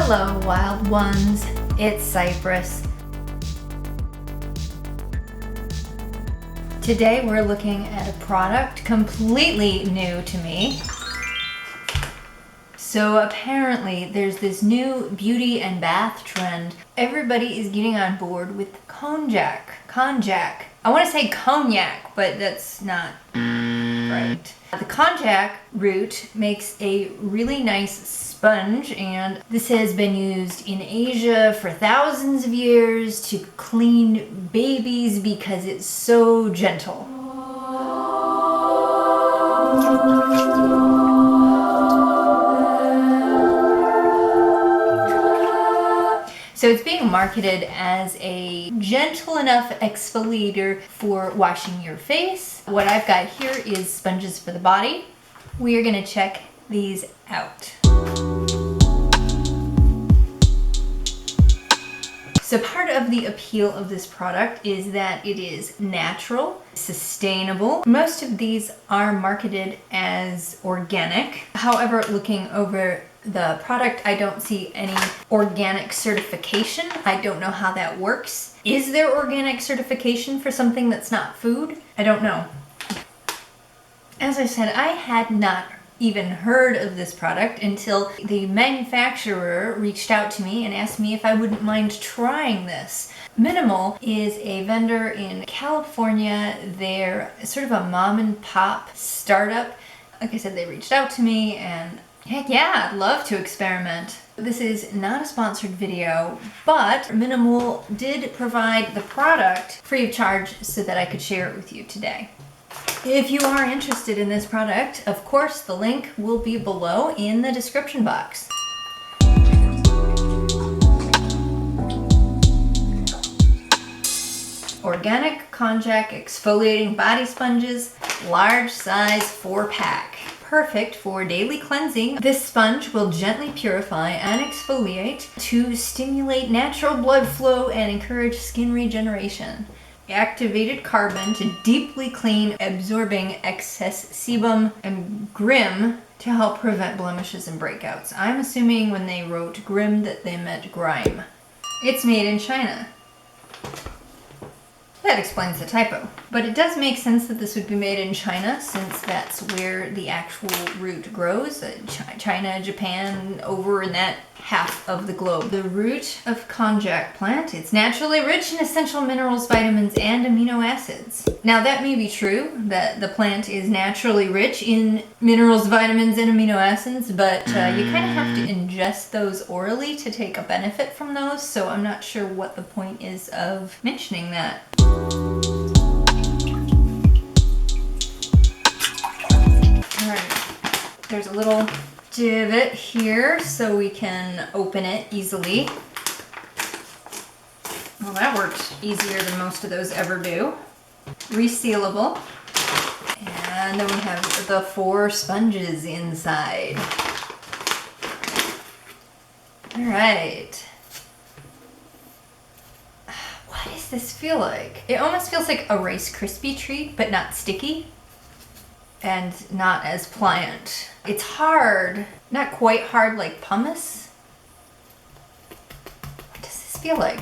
Hello, wild ones. It's Cypress. Today we're looking at a product completely new to me. So apparently there's this new beauty and bath trend. Everybody is getting on board with Konjac. I want to say Cognac, but that's not right. The Konjac root makes a really nice sponge, and this has been used in Asia for thousands of years to clean babies because it's so gentle. So it's being marketed as a gentle enough exfoliator for washing your face. What I've got here is sponges for the body. We are going to check these out. So part of the appeal of this product is that it is natural, sustainable. Most of these are marketed as organic. However, looking over the product, I don't see any organic certification. I don't know how that works. Is there organic certification for something that's not food? I don't know. As I said, I had not even heard of this product until the manufacturer reached out to me and asked me if I wouldn't mind trying this. Minamul is a vendor in California. They're sort of a mom and pop startup. Like I said, they reached out to me and heck yeah, I'd love to experiment. This is not a sponsored video, but Minamul did provide the product free of charge so that I could share it with you today. If you are interested in this product, of course, the link will be below in the description box. Organic Konjac exfoliating body sponges, large size 4-pack. Perfect for daily cleansing. This sponge will gently purify and exfoliate to stimulate natural blood flow and encourage skin regeneration. Activated carbon to deeply clean, absorbing excess sebum and grim to help prevent blemishes and breakouts. I'm assuming when they wrote grim that they meant grime. It's made in China. That explains the typo. But it does make sense that this would be made in China since that's where the actual root grows. China, Japan, over in that half of the globe. The root of Konjac plant, it's naturally rich in essential minerals, vitamins, and amino acids. Now that may be true, that the plant is naturally rich in minerals, vitamins, and amino acids, but you kind of have to ingest those orally to take a benefit from those, so I'm not sure what the point is of mentioning that. Alright, there's a little divot here so we can open it easily. Well, that worked easier than most of those ever do. Resealable. And then we have the 4 sponges inside. Alright. What does this feel like? It almost feels like a Rice Krispie treat, but not sticky. And not as pliant. It's hard, not quite hard like pumice. What does this feel like?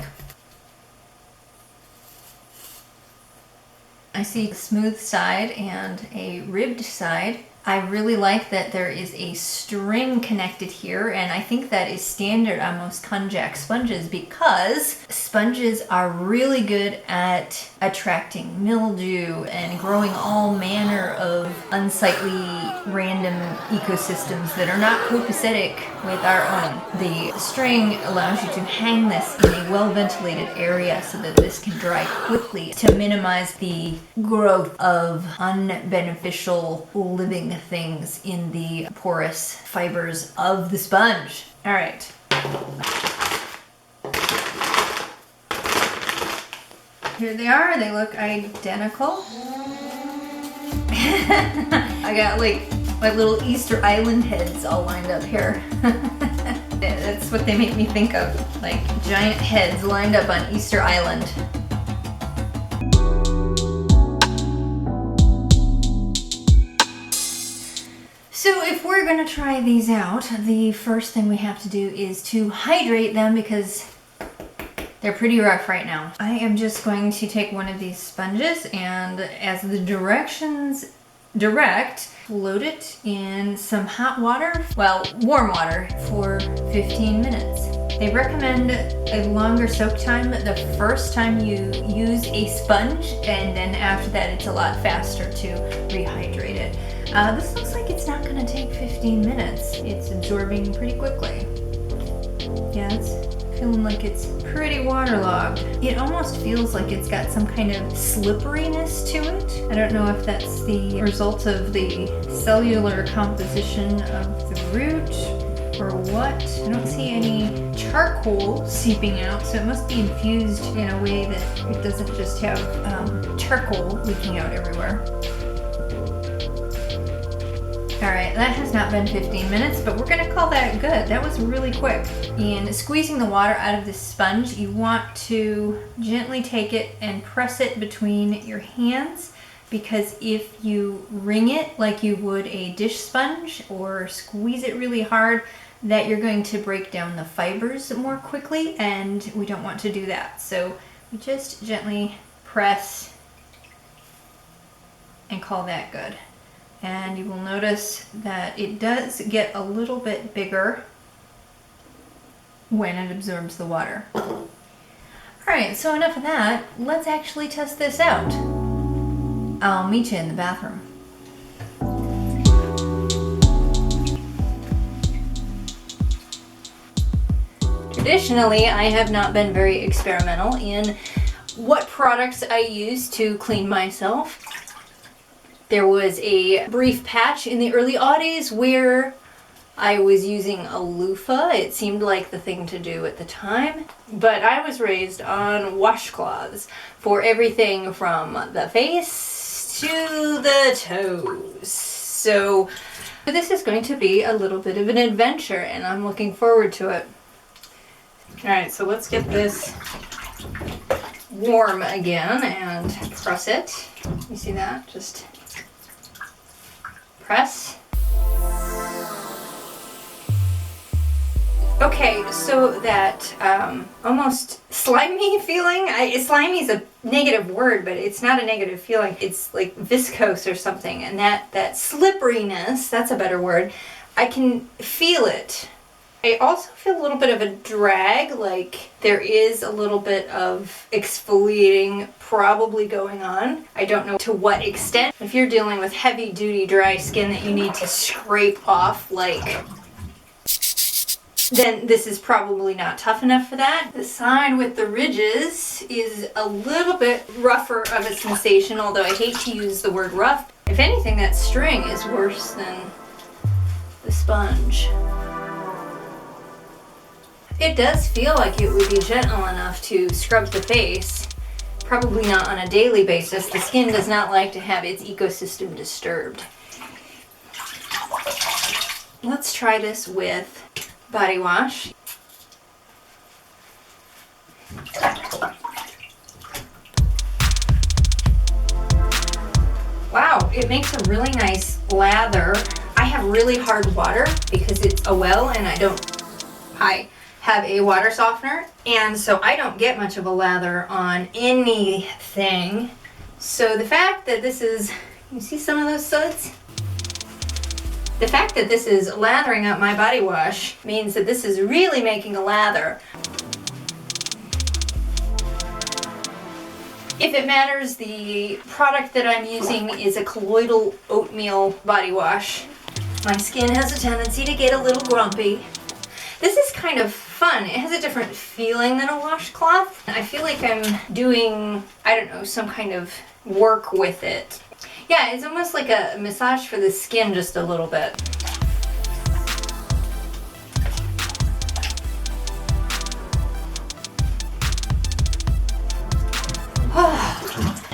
I see a smooth side and a ribbed side. I really like that there is a string connected here, and I think that is standard on most Konjac sponges because sponges are really good at attracting mildew and growing all manner of unsightly random ecosystems that are not copacetic with our own. The string allows you to hang this in a well-ventilated area so that this can dry quickly to minimize the growth of unbeneficial living things in the porous fibers of the sponge. All right. Here they are. They look identical. I got like my little Easter Island heads all lined up here. That's what they make me think of. Like giant heads lined up on Easter Island. So if we're gonna try these out, the first thing we have to do is to hydrate them because they're pretty rough right now. I am just going to take one of these sponges and as the directions direct, float it in some hot water, well, warm water for 15 minutes. They recommend a longer soak time the first time you use a sponge, and then after that it's a lot faster to rehydrate it. This looks like it's not going to take 15 minutes. It's absorbing pretty quickly. Yeah, it's feeling like it's pretty waterlogged. It almost feels like it's got some kind of slipperiness to it. I don't know if that's the result of the cellular composition of the root or what. I don't see any charcoal seeping out, so it must be infused in a way that it doesn't just have charcoal leaking out everywhere. Alright, that has not been 15 minutes, but we're gonna call that good. That was really quick. In squeezing the water out of this sponge, you want to gently take it and press it between your hands, because if you wring it like you would a dish sponge or squeeze it really hard, that you're going to break down the fibers more quickly, and we don't want to do that. So we just gently press and call that good. And you will notice that it does get a little bit bigger when it absorbs the water. Alright, so enough of that. Let's actually test this out. I'll meet you in the bathroom. Traditionally, I have not been very experimental in what products I use to clean myself. There was a brief patch in the early aughties where I was using a loofah. It seemed like the thing to do at the time. But I was raised on washcloths for everything from the face to the toes. So this is going to be a little bit of an adventure, and I'm looking forward to it. Alright, so let's get this warm again and press it. You see that? Just press. Okay, so that almost slimy feeling, slimy is a negative word, but it's not a negative feeling. It's like viscose or something, and that slipperiness, that's a better word, I can feel it. I also feel a little bit of a drag, like there is a little bit of exfoliating probably going on. I don't know to what extent. If you're dealing with heavy duty dry skin that you need to scrape off, like, then this is probably not tough enough for that. The side with the ridges is a little bit rougher of a sensation, although I hate to use the word rough. If anything, that string is worse than the sponge. It does feel like it would be gentle enough to scrub the face. Probably not on a daily basis. The skin does not like to have its ecosystem disturbed. Let's try this with body wash. Wow, it makes a really nice lather. I have really hard water because it's a well and I have a water softener, and so I don't get much of a lather on anything. So the fact that this is, you see some of those suds? The fact that this is lathering up my body wash means that this is really making a lather. If it matters, the product that I'm using is a colloidal oatmeal body wash. My skin has a tendency to get a little grumpy. This is kind of fun. It has a different feeling than a washcloth. I feel like I'm doing, I don't know, some kind of work with it. Yeah, it's almost like a massage for the skin just a little bit.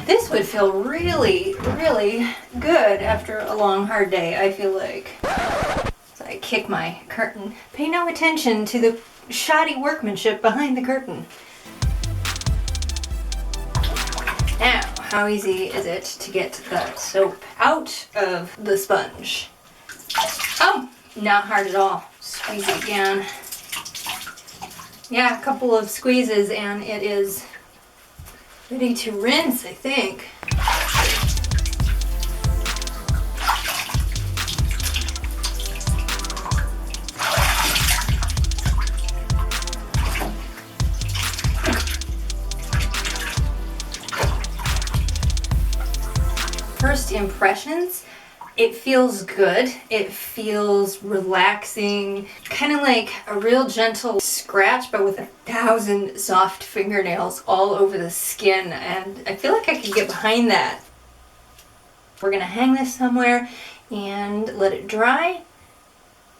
This would feel really, really good after a long, hard day, I feel like. So I kick my curtain. Pay no attention to the shoddy workmanship behind the curtain. Now, how easy is it to get the soap out of the sponge? Oh, not hard at all. Squeeze it again. Yeah, a couple of squeezes and it is ready to rinse, I think. First impressions, it feels good. It feels relaxing, kind of like a real gentle scratch, but with 1,000 soft fingernails all over the skin, and I feel like I could get behind that. We're gonna hang this somewhere and let it dry,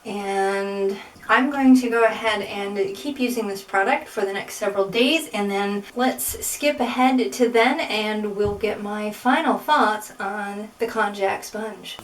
and I'm going to go ahead and keep using this product for the next several days, and then let's skip ahead to then and we'll get my final thoughts on the Konjac sponge.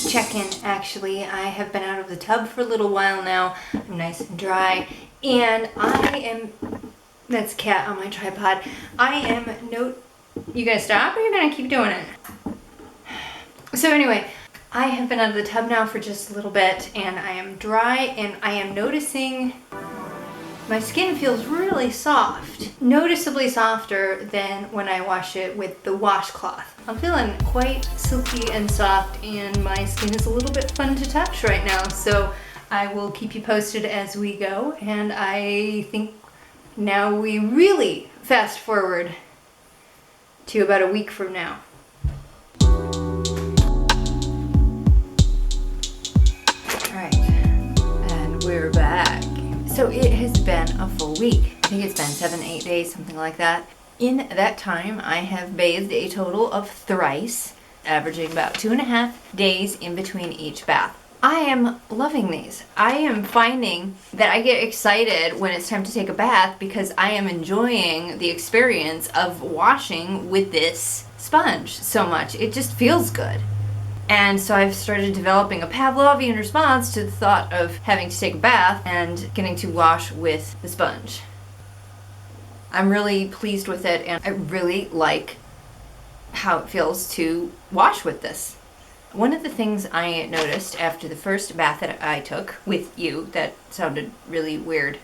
Check-in, actually. I have been out of the tub for a little while now. I'm nice and dry, and I am, that's cat on my tripod. You gonna stop or you're gonna keep doing it? So anyway, I have been out of the tub now for just a little bit, and I am dry, and I am noticing my skin feels really soft, noticeably softer than when I wash it with the washcloth. I'm feeling quite silky and soft, and my skin is a little bit fun to touch right now, so I will keep you posted as we go, and I think now we really fast forward to about a week from now. Alright, and we're back. So it has been a full week. I think it's been 7-8 days, something like that. In that time, I have bathed a total of thrice, averaging about 2.5 days in between each bath. I am loving these. I am finding that I get excited when it's time to take a bath because I am enjoying the experience of washing with this sponge so much. It just feels good. And so I've started developing a Pavlovian response to the thought of having to take a bath and getting to wash with the sponge. I'm really pleased with it, and I really like how it feels to wash with this. One of the things I noticed after the first bath that I took with you, that sounded really weird.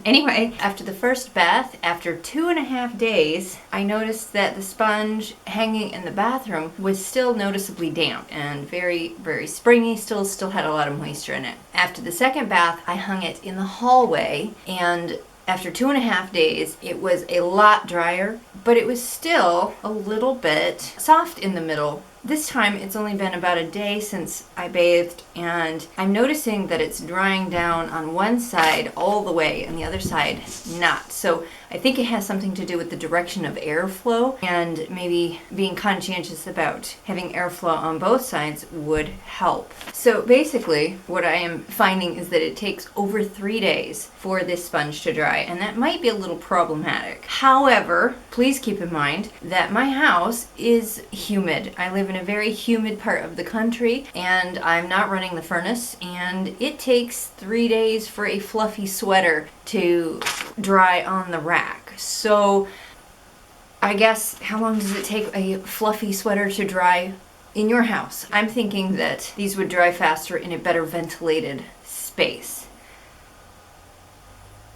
Anyway, after the first bath, after 2.5 days, I noticed that the sponge hanging in the bathroom was still noticeably damp and very, very springy, still had a lot of moisture in it. After the second bath, I hung it in the hallway, and after 2.5 days, it was a lot drier, but it was still a little bit soft in the middle. This time it's only been about a day since I bathed, and I'm noticing that it's drying down on one side all the way and the other side not. So I think it has something to do with the direction of airflow, and maybe being conscientious about having airflow on both sides would help. So basically what I am finding is that it takes over 3 days for this sponge to dry, and that might be a little problematic. However, please keep in mind that my house is humid. I live in a very humid part of the country, and I'm not running the furnace, and it takes 3 days for a fluffy sweater to dry on the rack. So I guess, how long does it take a fluffy sweater to dry in your house? I'm thinking that these would dry faster in a better ventilated space.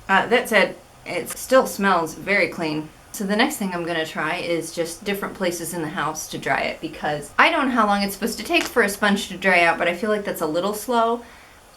That said, it still smells very clean. So the next thing I'm going to try is just different places in the house to dry it, because I don't know how long it's supposed to take for a sponge to dry out, but I feel like that's a little slow.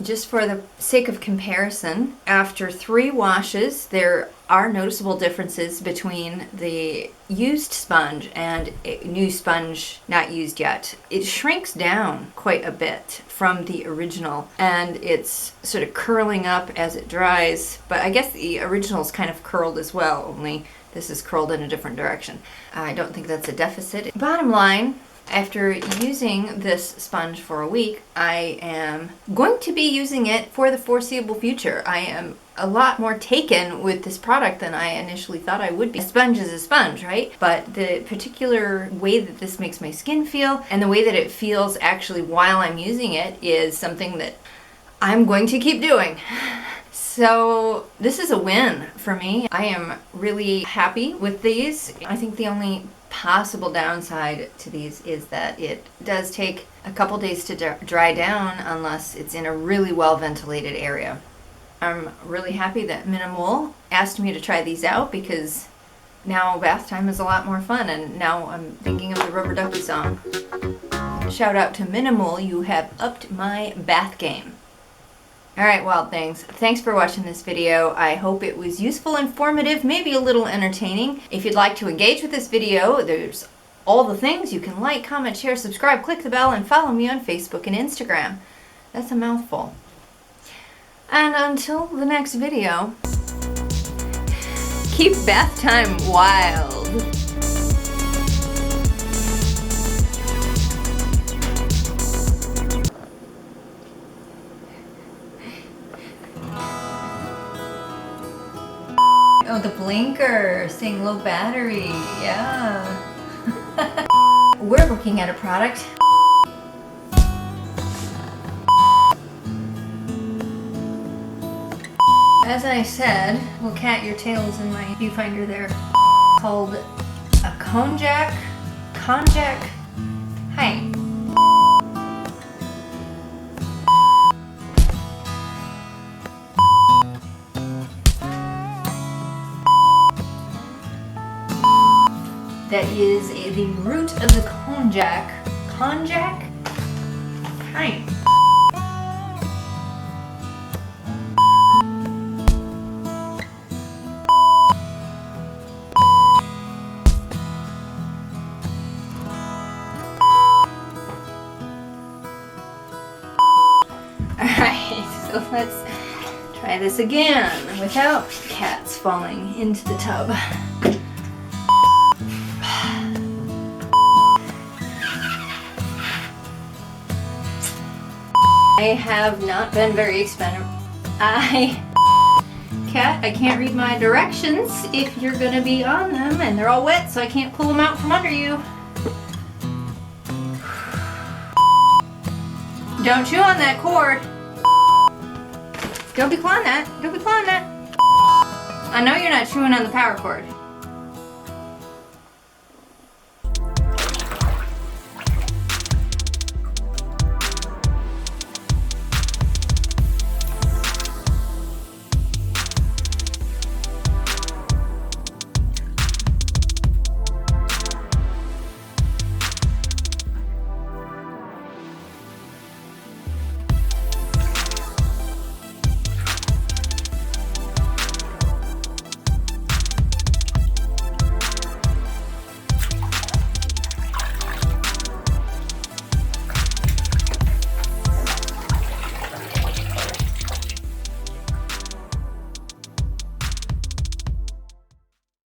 Just for the sake of comparison, after 3 washes, there are noticeable differences between the used sponge and a new sponge not used yet. It shrinks down quite a bit from the original, and it's sort of curling up as it dries, but I guess the original's kind of curled as well, only this is curled in a different direction. I don't think that's a deficit. Bottom line, after using this sponge for a week, I am going to be using it for the foreseeable future. I am a lot more taken with this product than I initially thought I would be. A sponge is a sponge, right? But the particular way that this makes my skin feel and the way that it feels actually while I'm using it is something that I'm going to keep doing. So this is a win for me. I am really happy with these. I think the only possible downside to these is that it does take a couple days to dry down unless it's in a really well ventilated area. I'm really happy that Minamul asked me to try these out because now bath time is a lot more fun, and now I'm thinking of the Rubber Ducky song. Shout out to Minamul, you have upped my bath game. Alright, wild things. Thanks for watching this video. I hope it was useful, informative, maybe a little entertaining. If you'd like to engage with this video, there's all the things. You can like, comment, share, subscribe, click the bell, and follow me on Facebook and Instagram. That's a mouthful. And until the next video, keep bath time wild. Oh, the blinker, saying low battery, yeah. We're looking at a product. As I said, well, Kat, your tail's in my viewfinder there, called a Konjac Hydrate. That is the root of the Konjac. Konjac? Chime. Alright, so let's try this again without cats falling into the tub. I have not been very expensive. Cat, I can't read my directions if you're gonna be on them, and they're all wet, so I can't pull them out from under you. Don't chew on that cord. Don't be clawing that. Don't be clawing that. I know you're not chewing on the power cord.